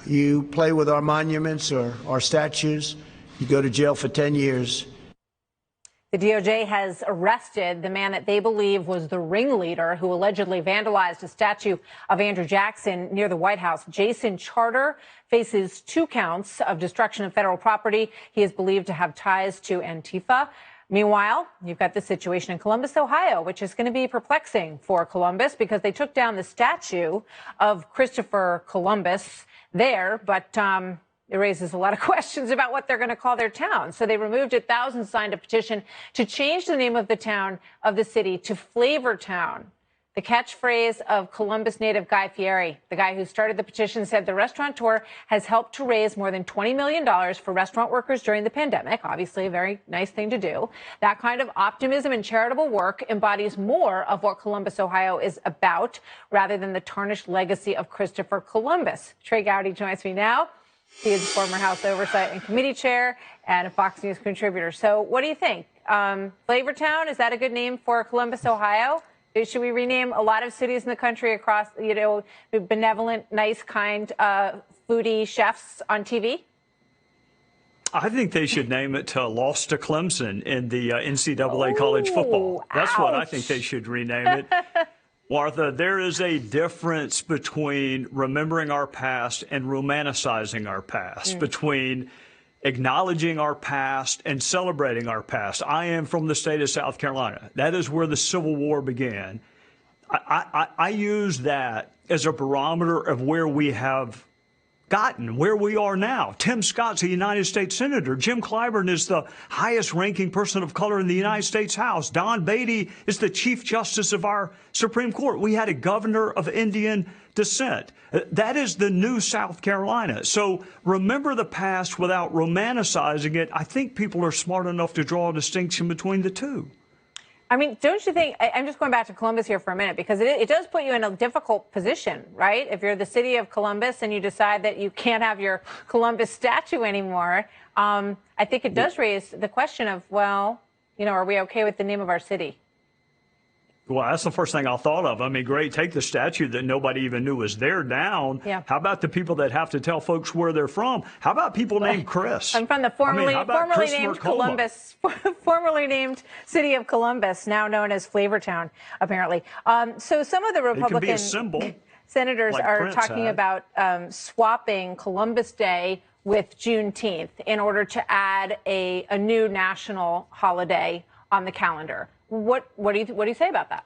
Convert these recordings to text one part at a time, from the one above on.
You play with our monuments or our statues, you go to jail for 10 years. The DOJ has arrested the man that they believe was the ringleader who allegedly vandalized a statue of Andrew Jackson near the White House. Jason Charter faces 2 counts of destruction of federal property. He is believed to have ties to Antifa. Meanwhile, you've got the situation in Columbus, Ohio, which is going to be perplexing for Columbus because they took down the statue of Christopher Columbus there, but it raises a lot of questions about what they're going to call their town. So they removed it. Thousands signed a petition to change the name of the town, of the city, to Flavortown. The catchphrase of Columbus native Guy Fieri, the guy who started the petition, said the restaurateur has helped to raise more than $20 million for restaurant workers during the pandemic. Obviously, a very nice thing to do. That kind of optimism and charitable work embodies more of what Columbus, Ohio is about, rather than the tarnished legacy of Christopher Columbus. Trey Gowdy joins me now. He is former House Oversight and Committee Chair and a Fox News contributor. So what do you think? Flavortown, is that a good name for Columbus, Ohio? Should we rename a lot of cities in the country across, benevolent, nice, kind, foodie chefs on TV? I think they should name it to Lost to Clemson in the NCAA college football. That's ouch. What I think they should rename it. Martha, there is a difference between remembering our past and romanticizing our past, between acknowledging our past and celebrating our past. I am from the state of South Carolina. That is where the Civil War began. I use that as a barometer of where we have gotten, where we are now. Tim Scott's a United States Senator. Jim Clyburn is the highest ranking person of color in the United States House. Don Beatty is the Chief Justice of our Supreme Court. We had a governor of Indian descent. That is the new South Carolina. So remember the past without romanticizing it. I think people are smart enough to draw a distinction between the two. I mean, don't you think, I'm just going back to Columbus here for a minute, because it does put you in a difficult position, right? If you're the city of Columbus and you decide that you can't have your Columbus statue anymore, I think it does raise the question of, well, are we okay with the name of our city? Well, that's the first thing I thought of. I mean, great, take the statue that nobody even knew was there down. Yeah. How about the people that have to tell folks where they're from? How about people named Chris? I'm from the formerly named Columbus, formerly named city of Columbus, now known as Flavortown, apparently. So some of the Republican senators like are Prince talking about swapping Columbus Day with Juneteenth in order to add a new national holiday on the calendar. What do you say about that?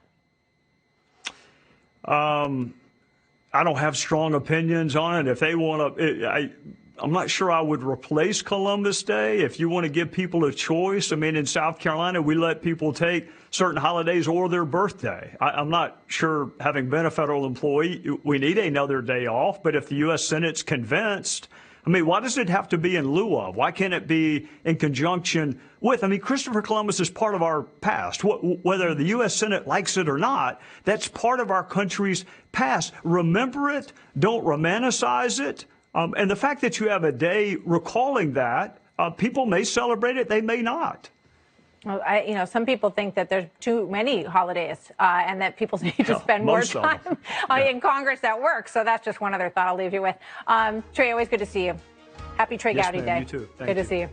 I don't have strong opinions on it. If they want to, I'm not sure I would replace Columbus Day. If you want to give people a choice, I mean, in South Carolina, we let people take certain holidays or their birthday. I'm not sure, having been a federal employee, we need another day off. But if the U.S. Senate's convinced, I mean, why does it have to be in lieu of? Why can't it be in conjunction with? I mean, Christopher Columbus is part of our past. Whether the U.S. Senate likes it or not, that's part of our country's past. Remember it. Don't romanticize it. And the fact that you have a day recalling that, people may celebrate it, they may not. Well, some people think that there's too many holidays and that people need to spend more time in Congress at work. So that's just one other thought I'll leave you with. Trey, always good to see you. Happy Trey Gowdy Day. You too. Good to see you.